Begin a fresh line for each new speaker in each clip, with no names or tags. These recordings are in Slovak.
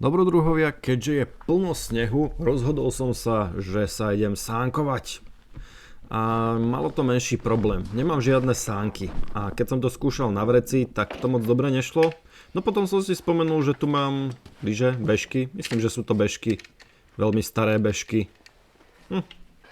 Dobrodruhovia, keďže je plno snehu, rozhodol som sa, že sa idem sánkovať. A malo to menší problém. Nemám žiadne sánky. A keď som to skúšal na vreci, tak to moc dobre nešlo. No potom som si spomenul, že tu mám lyže, bežky. Myslím, že sú to bežky. Veľmi staré bežky.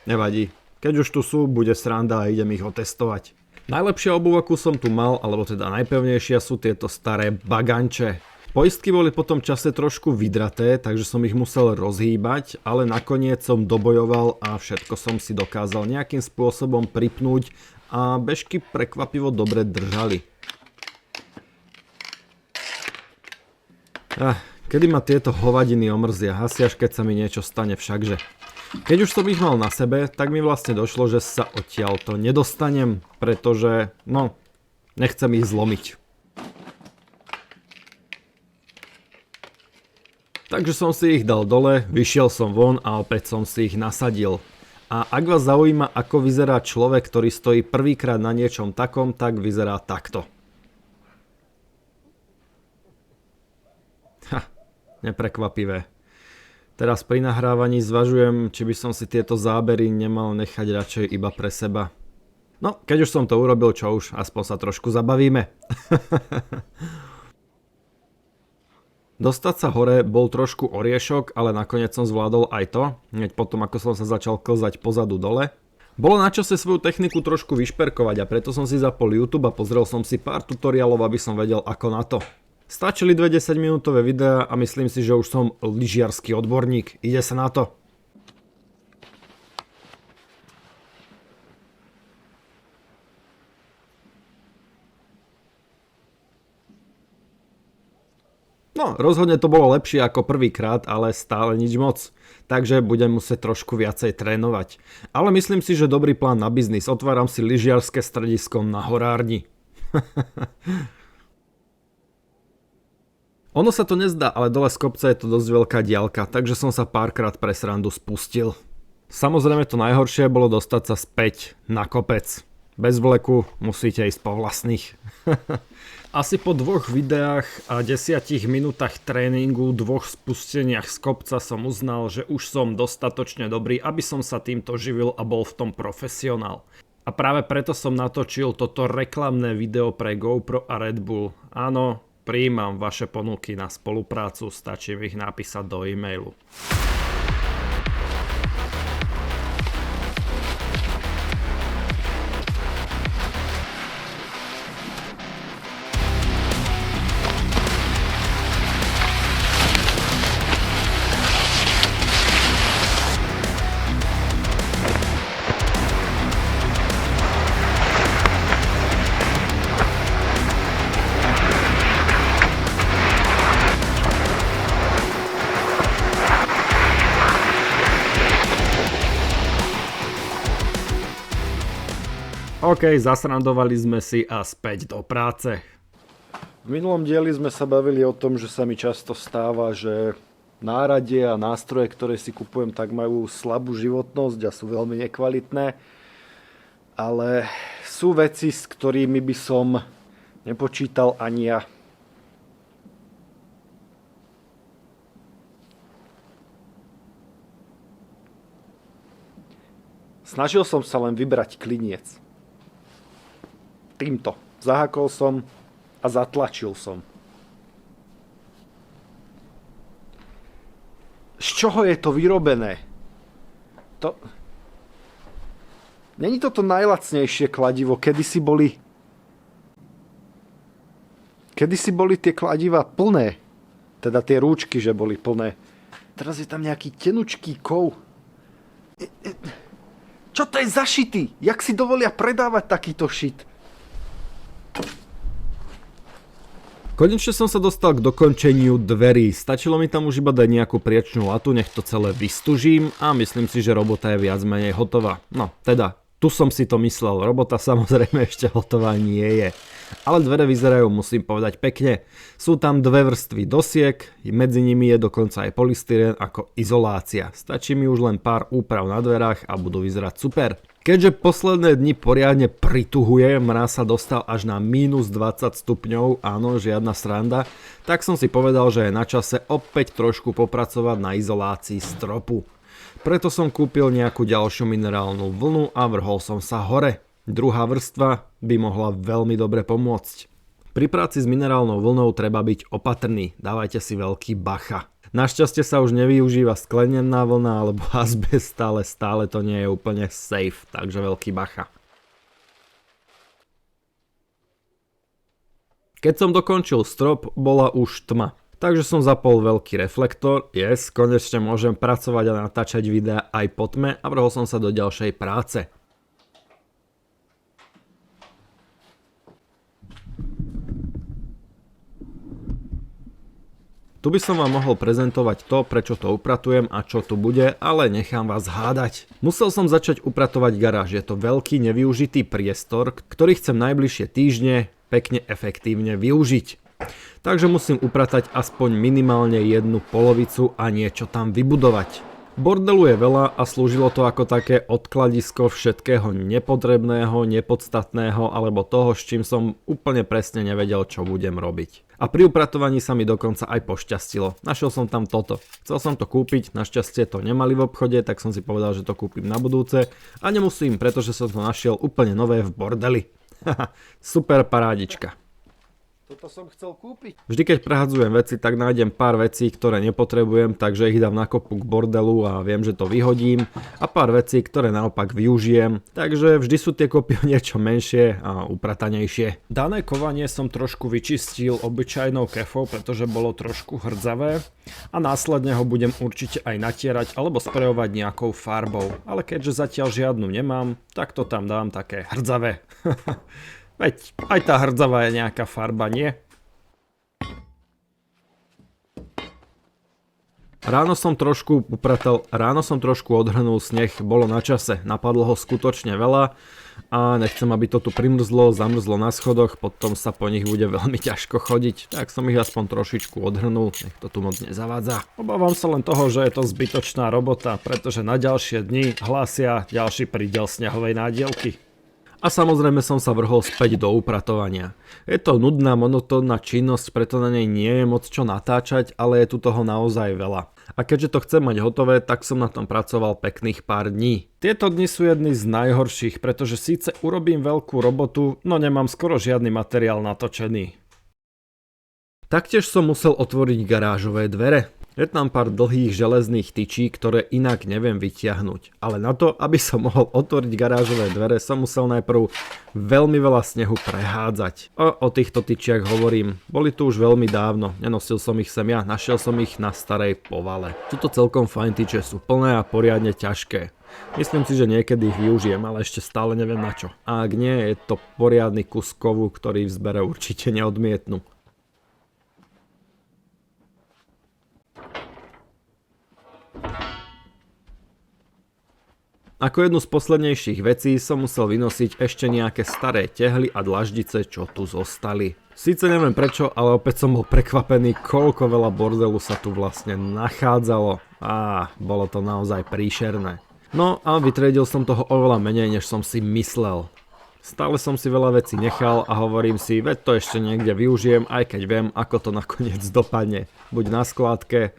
Nevadí. Keď už tu sú, bude sranda a idem ich otestovať. Najlepšia obuv, akú som tu mal, alebo teda najpevnejšia, sú tieto staré baganče. Poistky boli po tom čase trošku vydraté, takže som ich musel rozhýbať, ale nakoniec som dobojoval a všetko som si dokázal nejakým spôsobom pripnúť a bežky prekvapivo dobre držali. Kedy ma tieto hovadiny omrzia, asi až keď sa mi niečo stane všakže. Keď už som ich mal na sebe, tak mi vlastne došlo, že sa odtiaľto nedostanem, pretože, nechcem ich zlomiť. Takže som si ich dal dole, vyšiel som von a opäť som si ich nasadil. A ak vás zaujíma, ako vyzerá človek, ktorý stojí prvýkrát na niečom takom, tak vyzerá takto. Neprekvapivé. Teraz pri nahrávaní zvažujem, či by som si tieto zábery nemal nechať radšej iba pre seba. No, keď už som to urobil, čo už, aspoň sa trošku zabavíme. Dostať sa hore bol trošku oriešok, ale nakoniec som zvládol aj to, hneď potom ako som sa začal klzať pozadu dole. Bolo na čase svoju techniku trošku vyšperkovať a preto som si zapol YouTube a pozrel som si pár tutoriálov, aby som vedel ako na to. Stačili 2 10-minútové videá a myslím si, že už som lyžiarsky odborník. Ide sa na to. No, rozhodne to bolo lepšie ako prvýkrát, ale stále nič moc. Takže budem musieť trošku viacej trénovať. Ale myslím si, že dobrý plán na biznis. Otváram si lyžiarske stredisko na horárni. Ono sa to nezdá, ale dole z kopca je to dosť veľká diaľka, takže som sa párkrát pre srandu spustil. Samozrejme to najhoršie bolo dostať sa späť na kopec. Bez vleku musíte ísť po vlastných. Asi po 2 videách a 10 minútach tréningu, 2 spusteniach z kopca som uznal, že už som dostatočne dobrý, aby som sa týmto živil a bol v tom profesionál. A práve preto som natočil toto reklamné video pre GoPro a Red Bull. Áno, prijímam vaše ponuky na spoluprácu, stačí ich napísať do e-mailu. OK, zasrandovali sme si a späť do práce. V minulom dieli sme sa bavili o tom, že sa mi často stáva, že náradie a nástroje, ktoré si kupujem, tak majú slabú životnosť a sú veľmi nekvalitné. Ale sú veci, s ktorými by som nepočítal ani ja. Snažil som sa len vybrať kliniec. Týmto. Zahakol som a zatlačil som. Z čoho je to vyrobené? Není toto najlacnejšie kladivo. Kedysi boli tie kladiva plné. Teda tie rúčky, že boli plné. Teraz je tam nejaký tenučký kov. Čo to je za šity? Jak si dovolia predávať takýto šit? Konečne som sa dostal k dokončeniu dverí. Stačilo mi tam už iba dať nejakú priečnú latu, nech to celé vystužím a myslím si, že robota je viac menej hotová. No, teda, Tu som si to myslel, robota samozrejme ešte hotová nie je. Ale dvere vyzerajú, musím povedať, pekne. Sú tam dve vrstvy dosiek, medzi nimi je dokonca aj polystyrén ako izolácia. Stačí mi už len pár úprav na dverách a budú vyzerať super. Keďže posledné dni poriadne prituhuje, mráz sa dostal až na minus 20 stupňov, áno, žiadna sranda, tak som si povedal, že je na čase opäť trošku popracovať na izolácii stropu. Preto som kúpil nejakú ďalšiu minerálnu vlnu a vrhol som sa hore. Druhá vrstva by mohla veľmi dobre pomôcť. Pri práci s minerálnou vlnou treba byť opatrný, dávajte si veľký bacha. Našťastie sa už nevyužíva sklenená vlna alebo azbest, ale stále to nie je úplne safe, takže veľký bacha. Keď som dokončil strop, bola už tma, takže som zapol veľký reflektor, konečne môžem pracovať a natáčať videa aj po tme a vrhol som sa do ďalšej práce. Tu by som vám mohol prezentovať to, prečo to upratujem a čo tu bude, ale nechám vás hádať. Musel som začať upratovať garáž, je to veľký nevyužitý priestor, ktorý chcem najbližšie týždne pekne efektívne využiť. Takže musím upratať aspoň minimálne jednu polovicu a niečo tam vybudovať. Bordelu je veľa a slúžilo to ako také odkladisko všetkého nepotrebného, nepodstatného alebo toho, s čím som úplne presne nevedel, čo budem robiť. A pri upratovaní sa mi dokonca aj pošťastilo. Našiel som tam toto. Chcel som to kúpiť, našťastie to nemali v obchode, tak som si povedal, že to kúpim na budúce a nemusím, pretože som to našiel úplne nové v bordeli. Super parádička. Toto som chcel kúpiť. Vždy keď prehadzujem veci, tak nájdem pár vecí, ktoré nepotrebujem, takže ich dám na kopu k bordelu a viem, že to vyhodím. A pár vecí, ktoré naopak využijem. Takže vždy sú tie kopy niečo menšie a upratanejšie. Dané kovanie som trošku vyčistil obyčajnou kefou, pretože bolo trošku hrdzavé. A následne ho budem určite aj natierať alebo sprejovať nejakou farbou. Ale keďže zatiaľ žiadnu nemám, tak to tam dám také hrdzavé. Veď aj tá hrdzavá je nejaká farba, nie? Ráno som trošku odhrnul sneh, bolo na čase, napadlo ho skutočne veľa a nechcem, aby to tu primrzlo, zamrzlo na schodoch, potom sa po nich bude veľmi ťažko chodiť, tak som ich aspoň trošičku odhrnul, nech to tu moc nezavádza. Obávam sa len toho, že je to zbytočná robota, pretože na ďalšie dni hlásia ďalší prídel snehovej nádielky. A samozrejme som sa vrhol späť do upratovania. Je to nudná, monotónna činnosť, preto na nej nie je moc čo natáčať, ale je tu toho naozaj veľa. A keďže to chcem mať hotové, tak som na tom pracoval pekných pár dní. Tieto dni sú jedny z najhorších, pretože síce urobím veľkú robotu, no nemám skoro žiadny materiál natočený. Taktiež som musel otvoriť garážové dvere. Je tam pár dlhých železných tyčí, ktoré inak neviem vytiahnuť. Ale na to, aby som mohol otvoriť garážové dvere, som musel najprv veľmi veľa snehu prehádzať. O týchto tyčiach hovorím, boli tu už veľmi dávno, nenosil som ich sem ja, našiel som ich na starej povale. Sú to celkom fajn tyče, sú plné a poriadne ťažké. Myslím si, že niekedy ich využijem, ale ešte stále neviem na čo. A ak nie, je to poriadny kus kovu, ktorý v zbere určite neodmietnu. Ako jednu z poslednejších vecí som musel vynosiť ešte nejaké staré tehly a dlaždice, čo tu zostali. Síce neviem prečo, ale opäť som bol prekvapený, koľko veľa bordelu sa tu vlastne nachádzalo. Bolo to naozaj príšerné. No a vytriedil som toho oveľa menej, než som si myslel. Stále som si veľa vecí nechal a hovorím si, veď to ešte niekde využijem, aj keď viem, ako to nakoniec dopadne. Buď na skládke,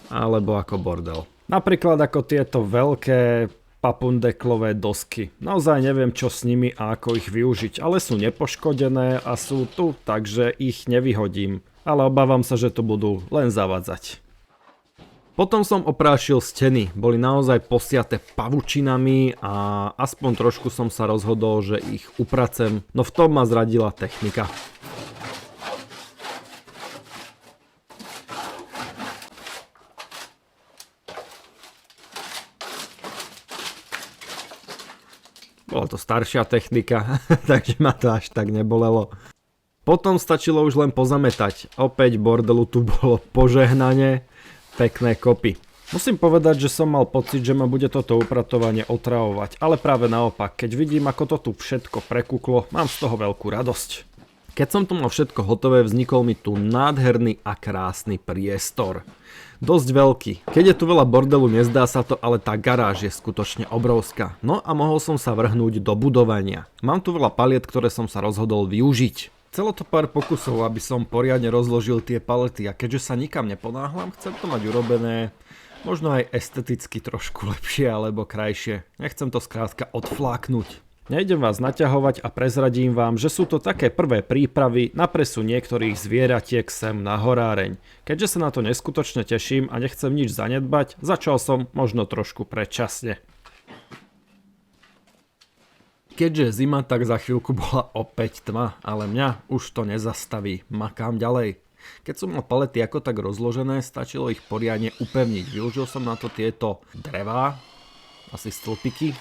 alebo ako bordel. Napríklad ako tieto veľké papundeklové dosky. Naozaj neviem, čo s nimi a ako ich využiť, ale sú nepoškodené a sú tu, takže ich nevyhodím. Ale obávam sa, že to budú len zavadzať. Potom som oprášil steny, boli naozaj posiate pavučinami a aspoň trošku som sa rozhodol, že ich upracem, no v tom ma zradila technika. Bola to staršia technika, takže ma to až tak nebolelo. Potom stačilo už len pozametať. Opäť bordelu tu bolo požehnanie, pekné kopy. Musím povedať, že som mal pocit, že ma bude toto upratovanie otravovať, ale práve naopak, keď vidím, ako to tu všetko prekuklo, mám z toho veľkú radosť. Keď som tu mal všetko hotové, vznikol mi tu nádherný a krásny priestor. Dosť veľký. Keď je tu veľa bordelu, nezdá sa to, ale tá garáž je skutočne obrovská. No a mohol som sa vrhnúť do budovania. Mám tu veľa paliet, ktoré som sa rozhodol využiť. Chcelo to pár pokusov, aby som poriadne rozložil tie palety a keďže sa nikam neponáhlam, chcem to mať urobené možno aj esteticky trošku lepšie alebo krajšie. Nechcem to skrátka odfláknuť. Nejdem vás naťahovať a prezradím vám, že sú to také prvé prípravy na presun niektorých zvieratiek sem na horáreň. Keďže sa na to neskutočne teším a nechcem nič zanedbať, začal som možno trošku predčasne. Keďže zima, tak za chvíľku bola opäť tma, ale mňa už to nezastaví, makám ďalej. Keď som mal palety ako tak rozložené, stačilo ich poriadne upevniť. Využil som na to tieto drevá, asi stĺpiky,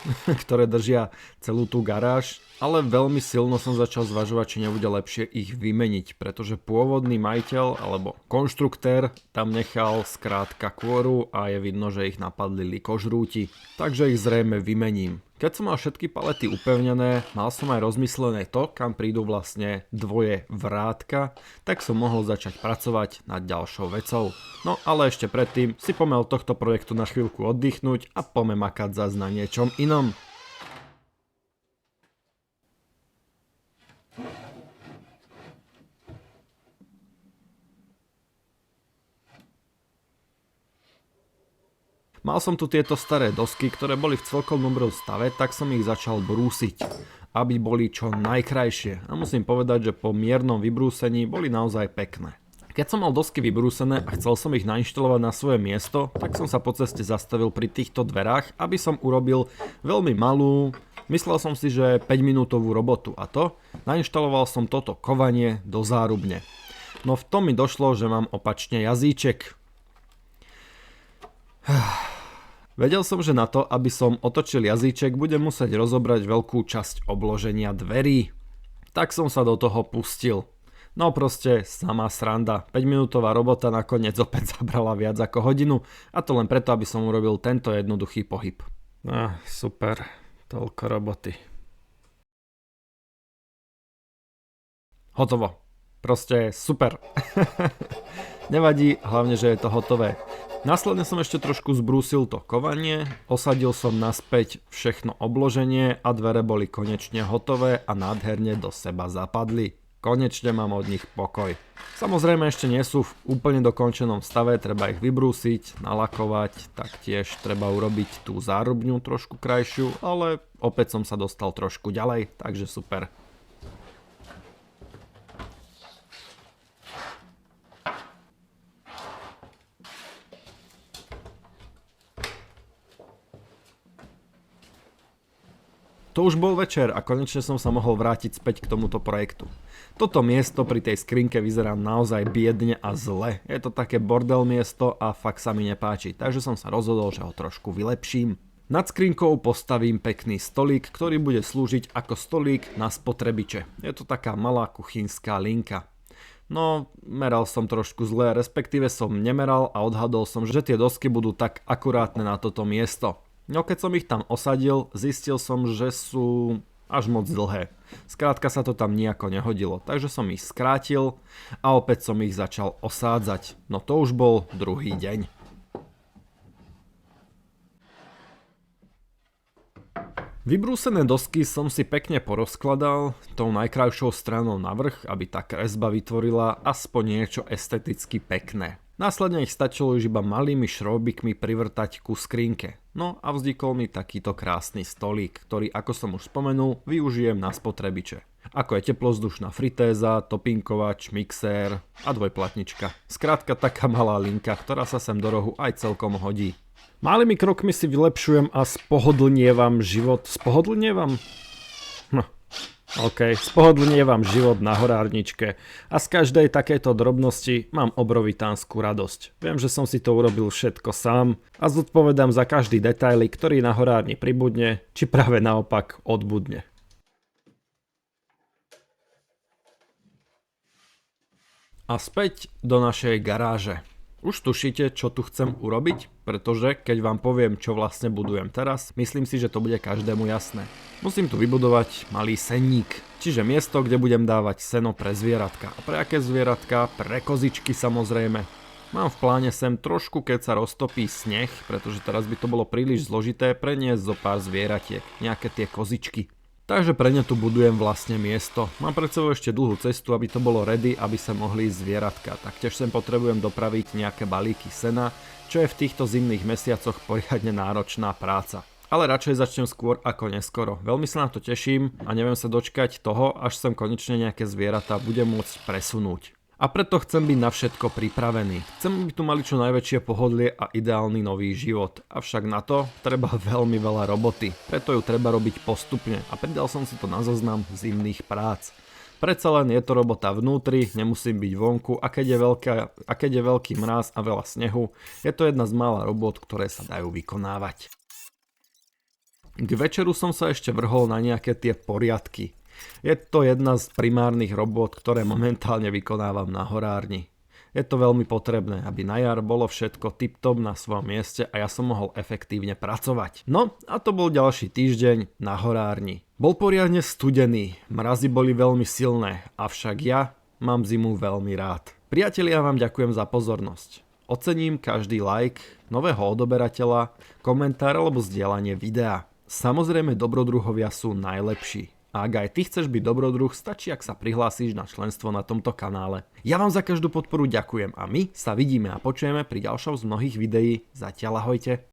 ktoré držia celú tú garáž, ale veľmi silno som začal zvažovať, či nebude lepšie ich vymeniť, pretože pôvodný majiteľ alebo konštruktér tam nechal skrátka kôru a je vidno, že ich napadli likožrúti, takže ich zrejme vymením. Keď som mal všetky palety upevnené, mal som aj rozmyslené to, kam prídu vlastne dvoje vrátka, tak som mohol začať pracovať nad ďalšou vecou. No ale ešte predtým si poďme od tohto projektu na chvíľku oddychnúť a poďme makať zas na niečom inom. Mal som tu tieto staré dosky, ktoré boli v celkom dobrom stave, tak som ich začal brúsiť, aby boli čo najkrajšie. A musím povedať, že po miernom vybrúsení boli naozaj pekné. Keď som mal dosky vybrúsené a chcel som ich nainštalovať na svoje miesto, tak som sa po ceste zastavil pri týchto dverách, aby som urobil veľmi malú, myslel som si, že 5-minútovú robotu a to, nainštaloval som toto kovanie do zárubne. No v tom mi došlo, že mám opačne jazyček. Vedel som, že na to, aby som otočil jazyček, budem musieť rozobrať veľkú časť obloženia dverí. Tak som sa do toho pustil. No proste samá sranda. 5-minútová robota nakoniec opäť zabrala viac ako hodinu a to len preto, aby som urobil tento jednoduchý pohyb. Super. Toľko roboty. Hotovo. Proste super. Nevadí, hlavne, že je to hotové. Následne som ešte trošku zbrúsil to kovanie, osadil som naspäť všechno obloženie a dvere boli konečne hotové a nádherne do seba zapadli. Konečne mám od nich pokoj. Samozrejme ešte nie sú v úplne dokončenom stave, treba ich vybrúsiť, nalakovať, taktiež treba urobiť tú zárubňu trošku krajšiu, ale opäť som sa dostal trošku ďalej, takže super. To už bol večer a konečne som sa mohol vrátiť späť k tomuto projektu. Toto miesto pri tej skrinke vyzerá naozaj biedne a zle. Je to také bordel miesto a fakt sa mi nepáči, takže som sa rozhodol, že ho trošku vylepším. Nad skrinkou postavím pekný stolík, ktorý bude slúžiť ako stolík na spotrebiče. Je to taká malá kuchynská linka. No, meral som trošku zle, respektíve som nemeral a odhadol som, že tie dosky budú tak akurátne na toto miesto. No keď som ich tam osadil, zistil som, že sú až moc dlhé. Skrátka sa to tam nejako nehodilo, takže som ich skrátil a opäť som ich začal osádzať. No to už bol druhý deň. Vybrúsené dosky som si pekne porozkladal tou najkrajšou stranou na vrch, aby tá kresba vytvorila aspoň niečo esteticky pekné. Následne ich stačilo už iba malými šroubikmi privrtať ku skrinke. No a vznikol mi takýto krásny stolík, ktorý, ako som už spomenul, využijem na spotrebiče. Ako je teplozdušná fritéza, topinkovač, mixér a dvojplatnička. Skrátka taká malá linka, ktorá sa sem do rohu aj celkom hodí. Malými krokmi si vylepšujem a spohodlnievam život. Spohodlnievam? OK, spohodlnievam život na horárničke a z každej takejto drobnosti mám obrovitánsku radosť. Viem, že som si to urobil všetko sám a zodpovedám za každý detailik, ktorý na horárni pribudne, či práve naopak odbudne. A späť do našej garáže. Už tušíte, čo tu chcem urobiť? Pretože keď vám poviem, čo vlastne budujem teraz, myslím si, že to bude každému jasné. Musím tu vybudovať malý senník, čiže miesto, kde budem dávať seno pre zvieratka. A pre aké zvieratka? Pre kozičky samozrejme. Mám v pláne sem trošku, keď sa roztopí sneh, pretože teraz by to bolo príliš zložité preniesť zo pár zvieratiek, nejaké tie kozičky. Takže pre ne tu budujem vlastne miesto. Mám pred sebou ešte dlhú cestu, aby to bolo ready, aby sa mohli ísť zvieratka. Taktiež sem potrebujem dopraviť nejaké balíky sena, čo je v týchto zimných mesiacoch poriadne náročná práca. Ale radšej začnem skôr ako neskoro. Veľmi sa na to teším a neviem sa dočkať toho, až sem konečne nejaké zvieratá budem môcť presunúť. A preto chcem byť na všetko pripravený. Chcem, aby tu mali čo najväčšie pohodlie a ideálny nový život. Avšak na to treba veľmi veľa roboty. Preto ju treba robiť postupne a pridal som si to na zoznam zimných prác. Predsa len je to robota vnútri, nemusím byť vonku a keď je veľký mráz a veľa snehu, je to jedna z mála robot, ktoré sa dajú vykonávať. K večeru som sa ešte vrhol na nejaké tie poriadky. Je to jedna z primárnych robôt, ktoré momentálne vykonávam na horárni. Je to veľmi potrebné, aby na jar bolo všetko tip-top na svojom mieste a ja som mohol efektívne pracovať. No a to bol ďalší týždeň na horárni. Bol poriadne studený, mrazy boli veľmi silné, avšak ja mám zimu veľmi rád. Priatelia, vám ďakujem za pozornosť. Ocením každý like, nového odoberateľa, komentár alebo zdieľanie videa. Samozrejme dobrodruhovia sú najlepší. A ak aj ty chceš byť dobrodruh, stačí, ak sa prihlásíš na členstvo na tomto kanále. Ja vám za každú podporu ďakujem a my sa vidíme a počujeme pri ďalšom z mnohých videí. Zatiaľ ahojte.